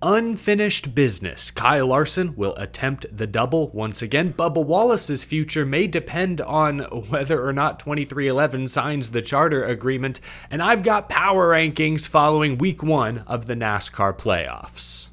Unfinished business. Kyle Larson will attempt the double once again. Bubba Wallace's future may depend on whether or not 23XI signs the charter agreement. And I've got power rankings following week 1 of the NASCAR playoffs.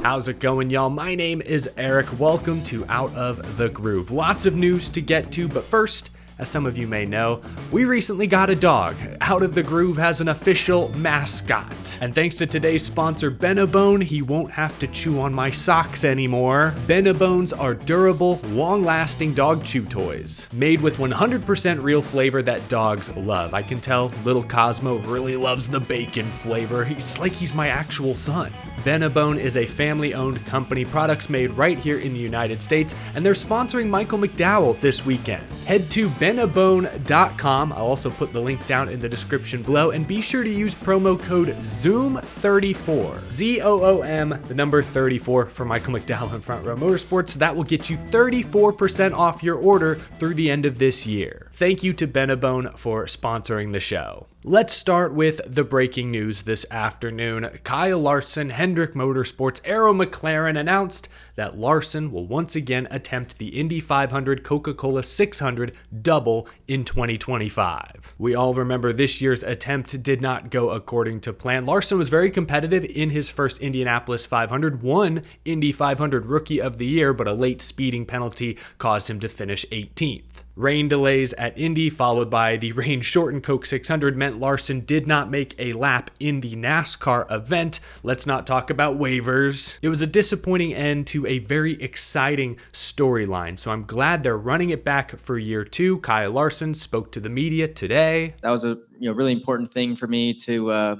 How's it going, y'all? My name is Eric. Welcome to Out of the Groove. Lots of news to get to, but first, as some of you may know, we recently got a dog. Out of the Groove has an official mascot. And thanks to today's sponsor, Benebone, he won't have to chew on my socks anymore. Benebones are durable, long-lasting dog chew toys, made with 100% real flavor that dogs love. I can tell little Cosmo really loves the bacon flavor. It's like he's my actual son. Benebone is a family-owned company, products made right here in the United States, and they're sponsoring Michael McDowell this weekend. Head to benebone.com. I'll also put the link down in the description below, and be sure to use promo code ZOOM34, ZOOM, the number 34 for Michael McDowell and Front Row Motorsports. That will get you 34% off your order through the end of this year. Thank you to Benebone for sponsoring the show. Let's start with the breaking news this afternoon. Kyle Larson, Hendrick Motorsports, ArrowMcLaren announced that Larson will once again attempt the Indy 500 Coca-Cola 600 double in 2025. We all remember this year's attempt did not go according to plan. Larson was very competitive in his first Indianapolis 500, won Indy 500 Rookie of the Year, but a late speeding penalty caused him to finish 18th. Rain delays at Indy, followed by the rain-shortened Coke 600, meant Larson did not make a lap in the NASCAR event. Let's not talk about waivers. It was a disappointing end to a very exciting storyline, so I'm glad they're running it back for year 2. Kyle Larson spoke to the media today. That was a really important thing for me to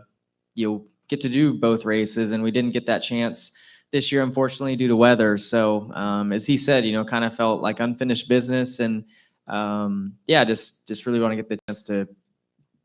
get to do both races, and we didn't get that chance this year, unfortunately, due to weather. So as he said, kind of felt like unfinished business, and just really want to get the chance to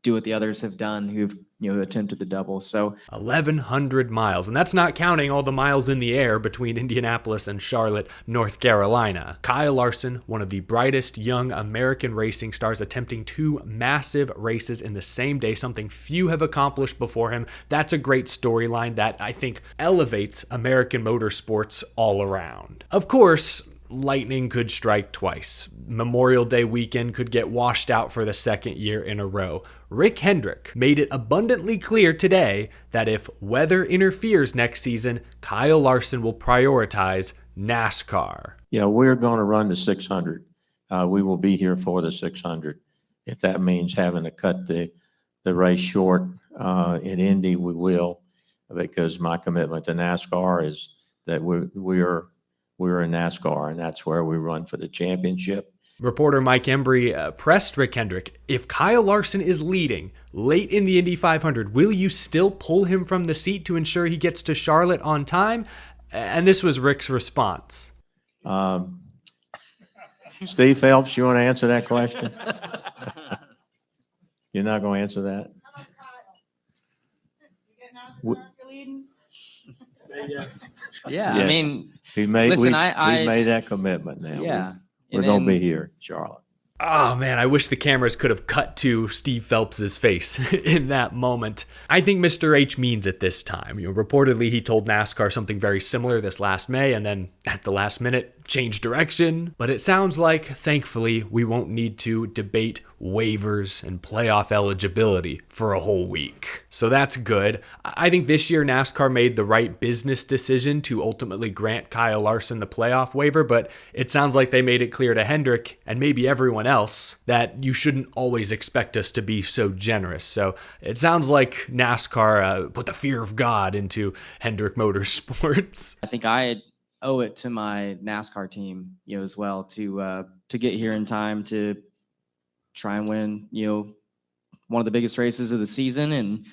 do what the others have done who've attempted the double. So 1,100 miles, and that's not counting all the miles in the air between Indianapolis and Charlotte, North Carolina. Kyle Larson, one of the brightest young American racing stars, attempting 2 massive races in the same day, something few have accomplished before him. That's a great storyline that I think elevates American motorsports all around. Of course, lightning could strike twice. Memorial Day weekend could get washed out for the second year in a row. Rick Hendrick made it abundantly clear today that if weather interferes next season, Kyle Larson will prioritize NASCAR. We're going to run the 600. We will be here for the 600. If that means having to cut the race short in Indy, we will, because my commitment to NASCAR is that we're in NASCAR, and that's where we run for the championship. Reporter Mike Embry pressed Rick Hendrick, if Kyle Larson is leading late in the Indy 500, will you still pull him from the seat to ensure he gets to Charlotte on time? And this was Rick's response. Steve Phelps, you want to answer that question? You're not going to answer that? Say yes. Yeah, Yes. I mean, We made that commitment now. Yeah. We're going to be here, Charlotte. Oh man, I wish the cameras could have cut to Steve Phelps's face in that moment. I think Mr. H means it this time. Reportedly he told NASCAR something very similar this last May, and then at the last minute changed direction. But it sounds like, thankfully, we won't need to debate waivers and playoff eligibility for a whole week. So that's good. I think this year NASCAR made the right business decision to ultimately grant Kyle Larson the playoff waiver, but it sounds like they made it clear to Hendrick and maybe everyone else that you shouldn't always expect us to be so generous. So it sounds like NASCAR put the fear of God into Hendrick Motorsports. I think I owe it to my NASCAR team, as well, to get here in time to try and win, one of the biggest races of the season, and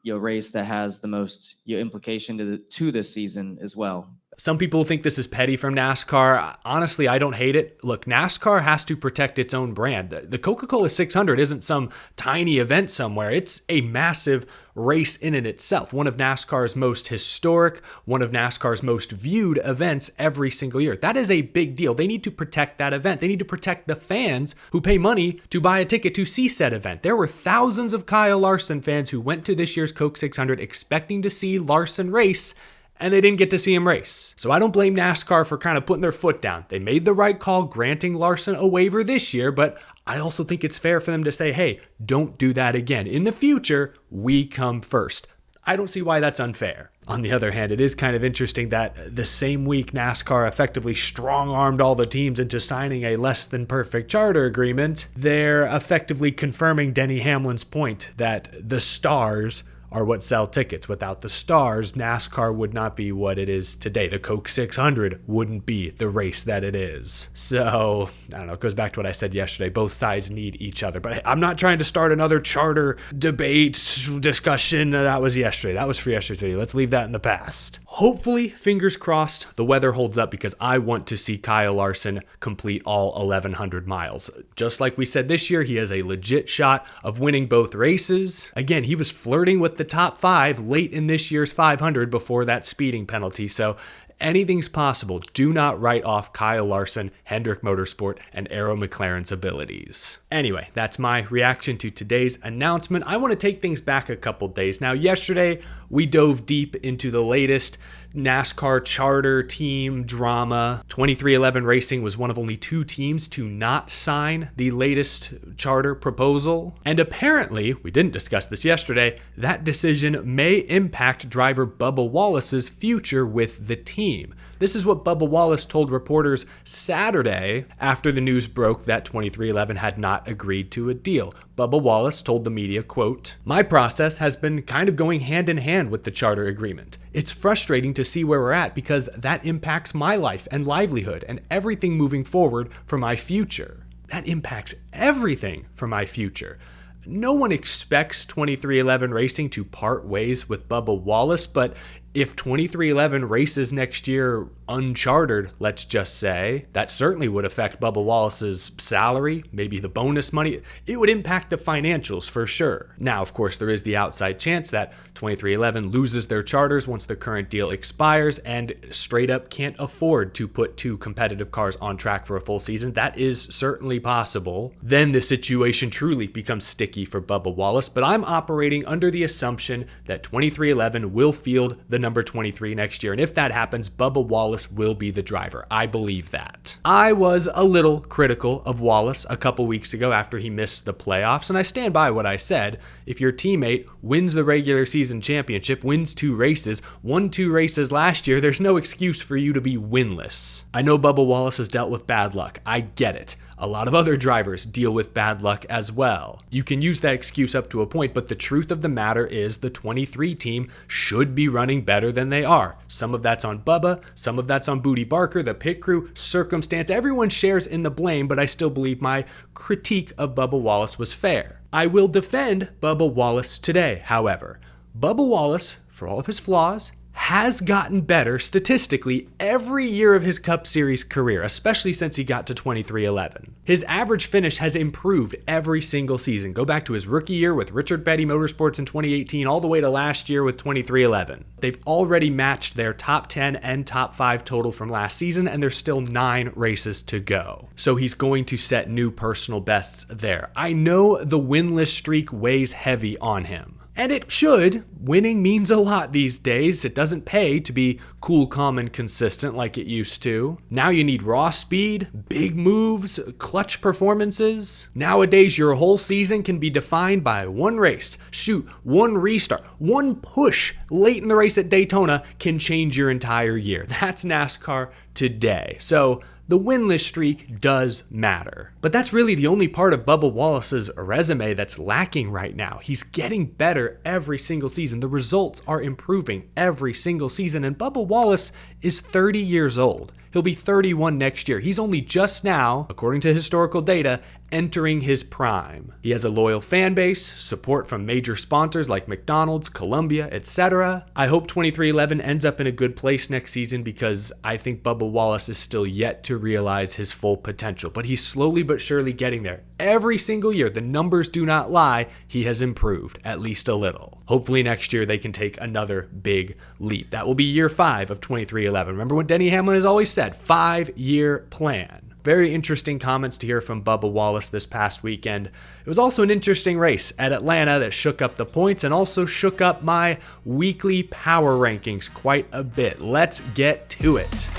race that has the most implication to this season as well. Some people think this is petty from NASCAR. Honestly, I don't hate it. Look, NASCAR has to protect its own brand. The Coca-Cola 600 isn't some tiny event somewhere. It's a massive race in and itself. One of NASCAR's most historic, one of NASCAR's most viewed events every single year. That is a big deal. They need to protect that event. They need to protect the fans who pay money to buy a ticket to see said event. There were thousands of Kyle Larson fans who went to this year's Coke 600 expecting to see Larson race, and they didn't get to see him race. So I don't blame NASCAR for kind of putting their foot down. They made the right call granting Larson a waiver this year, but I also think it's fair for them to say, hey, don't do that again. In the future, we come first. I don't see why that's unfair. On the other hand, it is kind of interesting that the same week NASCAR effectively strong-armed all the teams into signing a less than perfect charter agreement, they're effectively confirming Denny Hamlin's point that the stars are what sell tickets. Without the stars, NASCAR would not be what it is today. The Coke 600 wouldn't be the race that it is. So, I don't know, it goes back to what I said yesterday. Both sides need each other. But I'm not trying to start another charter debate discussion. That was yesterday. That was for yesterday's video. Let's leave that in the past. Hopefully, fingers crossed, the weather holds up because I want to see Kyle Larson complete all 1,100 miles. Just like we said this year, he has a legit shot of winning both races. Again, he was flirting with the top 5 late in this year's 500 before that speeding penalty. So anything's possible. Do not write off Kyle Larson, Hendrick Motorsport, and ArrowMcLaren's abilities. Anyway, that's my reaction to today's announcement. I want to take things back a couple days. Now, yesterday, we dove deep into the latest NASCAR charter team drama. 2311 Racing was one of only 2 teams to not sign the latest charter proposal. And apparently, we didn't discuss this yesterday, that decision may impact driver Bubba Wallace's future with the team. This is what Bubba Wallace told reporters Saturday after the news broke that 2311 had not agreed to a deal. Bubba Wallace told the media, quote, "My process has been kind of going hand in hand with the charter agreement. It's frustrating to see where we're at because that impacts my life and livelihood and everything moving forward for my future. That impacts everything for my future." No one expects 2311 Racing to part ways with Bubba Wallace, but if 2311 races next year unchartered, let's just say, that certainly would affect Bubba Wallace's salary, maybe the bonus money. It would impact the financials for sure. Now, of course, there is the outside chance that 2311 loses their charters once the current deal expires and straight up can't afford to put 2 competitive cars on track for a full season. That is certainly possible. Then the situation truly becomes sticky for Bubba Wallace, but I'm operating under the assumption that 2311 will field the number 23 next year. And if that happens, Bubba Wallace will be the driver. I believe that. I was a little critical of Wallace a couple weeks ago after he missed the playoffs, and I stand by what I said. If your teammate wins the regular season championship, wins 2 races, won 2 races last year, there's no excuse for you to be winless. I know Bubba Wallace has dealt with bad luck. I get it. A lot of other drivers deal with bad luck as well. You can use that excuse up to a point, but the truth of the matter is the 23 team should be running better than they are. Some of that's on Bubba, some of that's on Booty Barker, the pit crew, circumstance. Everyone shares in the blame, but I still believe my critique of Bubba Wallace was fair. I will defend Bubba Wallace today, however. Bubba Wallace, for all of his flaws, has gotten better statistically every year of his Cup Series career, especially since he got to 2311. His average finish has improved every single season. Go back to his rookie year with Richard Petty Motorsports in 2018, all the way to last year with 2311. They've already matched their top 10 and top 5 total from last season, and there's still 9 races to go. So he's going to set new personal bests there. I know the winless streak weighs heavy on him. And it should. Winning means a lot these days. It doesn't pay to be cool, calm, and consistent like it used to. Now you need raw speed, big moves, clutch performances. Nowadays, your whole season can be defined by 1 race. Shoot, 1 restart, 1 push late in the race at Daytona can change your entire year. That's NASCAR today. So the winless streak does matter. But that's really the only part of Bubba Wallace's resume that's lacking right now. He's getting better every single season. The results are improving every single season, and Bubba Wallace is 30 years old. He'll be 31 next year. He's only just now, according to historical data, entering his prime. He has a loyal fan base, support from major sponsors like McDonald's, Columbia, etc. I hope 23XI ends up in a good place next season because I think Bubba Wallace is still yet to realize his full potential, but he's slowly but surely getting there. Every single year, the numbers do not lie, he has improved, at least a little. Hopefully next year they can take another big leap. That will be year 5 of 23XI. Remember what Denny Hamlin has always said, 5-year plan. Very interesting comments to hear from Bubba Wallace this past weekend. It was also an interesting race at Atlanta that shook up the points and also shook up my weekly power rankings quite a bit. Let's get to it.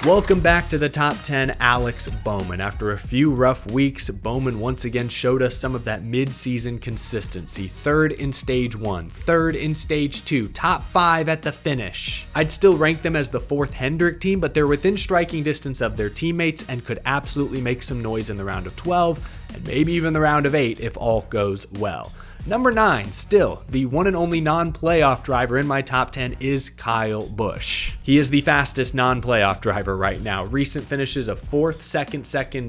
Welcome back to the top 10, Alex Bowman. After a few rough weeks, Bowman once again showed us some of that mid-season consistency. 3rd in stage 1, 3rd in stage 2, top 5 at the finish. I'd still rank them as the 4th Hendrick team, but they're within striking distance of their teammates and could absolutely make some noise in the round of 12 and maybe even the round of 8 if all goes well. Number 9, still, the one and only non-playoff driver in my top 10 is Kyle Busch. He is the fastest non-playoff driver right now. Recent finishes of 4th, 2nd,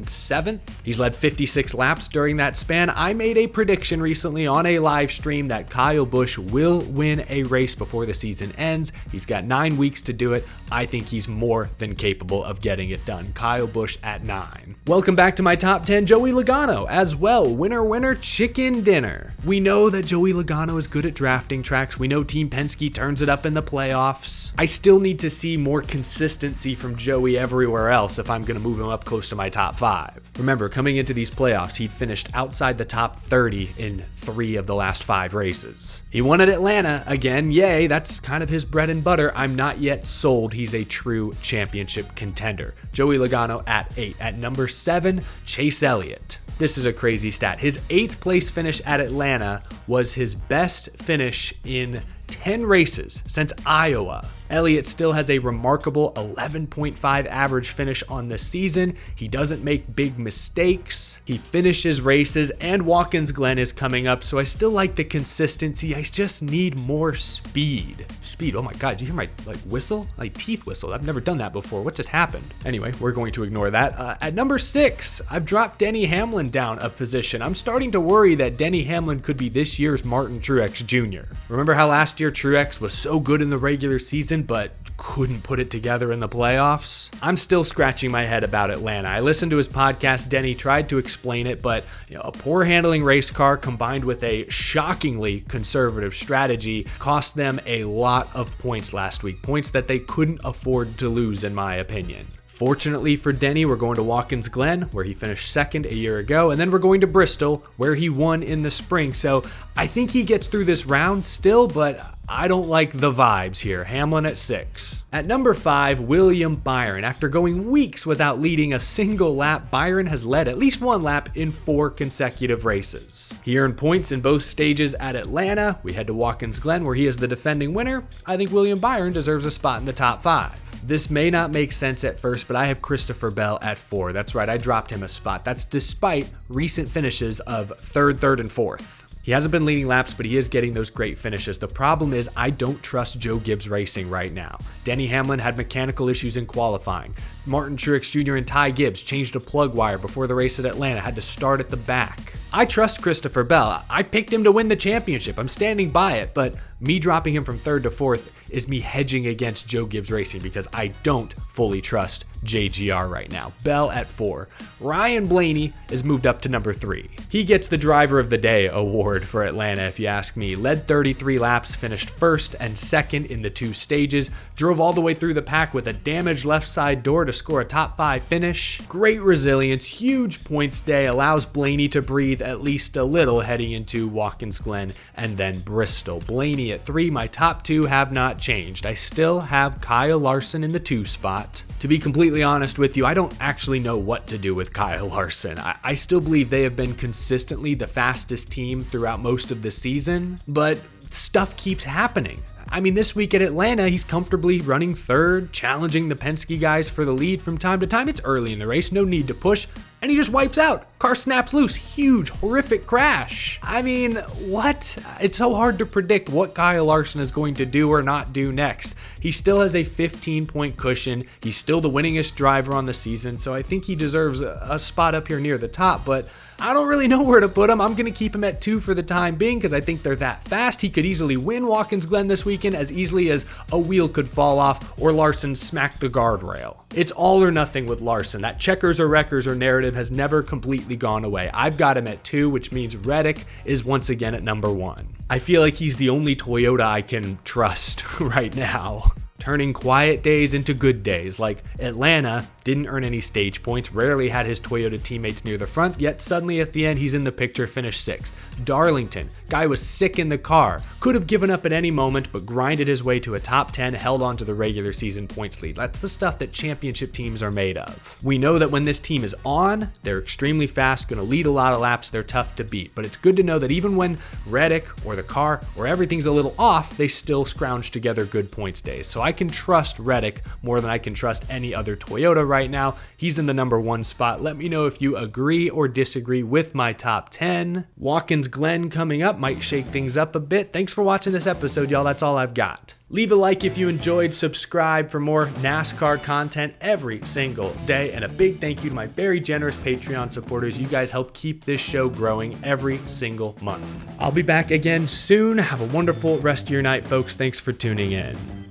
7th. He's led 56 laps during that span. I made a prediction recently on a live stream that Kyle Busch will win a race before the season ends. He's got 9 weeks to do it. I think he's more than capable of getting it done. Kyle Busch at 9. Welcome back to my top 10, Joey Logano as well. Winner, winner, chicken dinner. We know that Joey Logano is good at drafting tracks. We know Team Penske turns it up in the playoffs. I still need to see more consistency from Joey everywhere else if I'm going to move him up close to my top 5. Remember, coming into these playoffs, he'd finished outside the top 30 in 3 of the last 5 races. He won at Atlanta again. Yay, that's kind of his bread and butter. I'm not yet sold he's a true championship contender. Joey Logano at 8. At number 7, Chase Elliott. This is a crazy stat. His 8th place finish at Atlanta was his best finish in 10 races since Iowa. Elliott still has a remarkable 11.5 average finish on the season. He doesn't make big mistakes. He finishes races, and Watkins Glen is coming up, so I still like the consistency. I just need more speed. Speed, oh my God, did you hear my whistle? Like teeth whistle. I've never done that before. What just happened? Anyway, we're going to ignore that. At number 6, I've dropped Denny Hamlin down a position. I'm starting to worry that Denny Hamlin could be this year's Martin Truex Jr. Remember how last year Truex was so good in the regular season, but couldn't put it together in the playoffs? I'm still scratching my head about Atlanta. I listened to his podcast. Denny tried to explain it, but a poor handling race car combined with a shockingly conservative strategy cost them a lot of points last week. Points that they couldn't afford to lose, in my opinion. Fortunately for Denny, we're going to Watkins Glen, where he finished 2nd a year ago, and then we're going to Bristol, where he won in the spring. So I think he gets through this round still, but I don't like the vibes here. Hamlin at 6. At number 5, William Byron. After going weeks without leading a single lap, Byron has led at least 1 lap in 4 consecutive races. He earned points in both stages at Atlanta. We head to Watkins Glen, where he is the defending winner. I think William Byron deserves a spot in the top 5. This may not make sense at first, but I have Christopher Bell at 4. That's right, I dropped him a spot. That's despite recent finishes of 3rd, and 4th. He hasn't been leading laps, but he is getting those great finishes. The problem is I don't trust Joe Gibbs Racing right now. Denny Hamlin had mechanical issues in qualifying. Martin Truex Jr. and Ty Gibbs changed a plug wire before the race at Atlanta, had to start at the back. I trust Christopher Bell. I picked him to win the championship. I'm standing by it, but me dropping him from 3rd to 4th is me hedging against Joe Gibbs Racing because I don't fully trust JGR right now. Bell at 4. Ryan Blaney is moved up to number 3. He gets the Driver of the Day award for Atlanta, if you ask me. Led 33 laps, finished 1st and 2nd in the 2 stages, drove all the way through the pack with a damaged left side door to score a top 5 finish. Great resilience, huge points day, allows Blaney to breathe at least a little heading into Watkins Glen and then Bristol. Blaney at 3. My top 2 have not changed. I still have Kyle Larson in the 2 spot. To be completely honest with you, I don't actually know what to do with Kyle Larson. I still believe they have been consistently the fastest team throughout most of the season, but stuff keeps happening. I mean, this week at Atlanta, he's comfortably running 3rd, challenging the Penske guys for the lead from time to time. It's early in the race, no need to push, and he just wipes out Car snaps loose, huge, horrific crash. I mean, what? It's so hard to predict what Kyle Larson is going to do or not do next. He still has a 15-point cushion. He's still the winningest driver on the season, so I think he deserves a spot up here near the top, but I don't really know where to put him. I'm going to keep him at 2 for the time being because I think they're that fast. He could easily win Watkins Glen this weekend as easily as a wheel could fall off or Larson smack the guardrail. It's all or nothing with Larson. That checkers or wreckers or narrative has never completely gone away. I've got him at 2, which means Reddick is once again at number 1. I feel like he's the only Toyota I can trust right now. Turning quiet days into good days, like Atlanta didn't earn any stage points, rarely had his Toyota teammates near the front, yet suddenly at the end he's in the picture, finished 6th. Darlington, guy was sick in the car, could have given up at any moment, but grinded his way to a top 10, held on to the regular season points lead. That's the stuff that championship teams are made of. We know that when this team is on, they're extremely fast, gonna lead a lot of laps, they're tough to beat, but it's good to know that even when Reddick or the car or everything's a little off, they still scrounge together good points days. So I can trust Reddick more than I can trust any other Toyota right now. He's in the number 1 spot. Let me know if you agree or disagree with my top 10. Watkins Glen coming up might shake things up a bit. Thanks for watching this episode, y'all. That's all I've got. Leave a like if you enjoyed, subscribe for more NASCAR content every single day, and a big thank you to my very generous Patreon supporters. You guys help keep this show growing every single month. I'll be back again soon. Have a wonderful rest of your night, folks. Thanks for tuning in.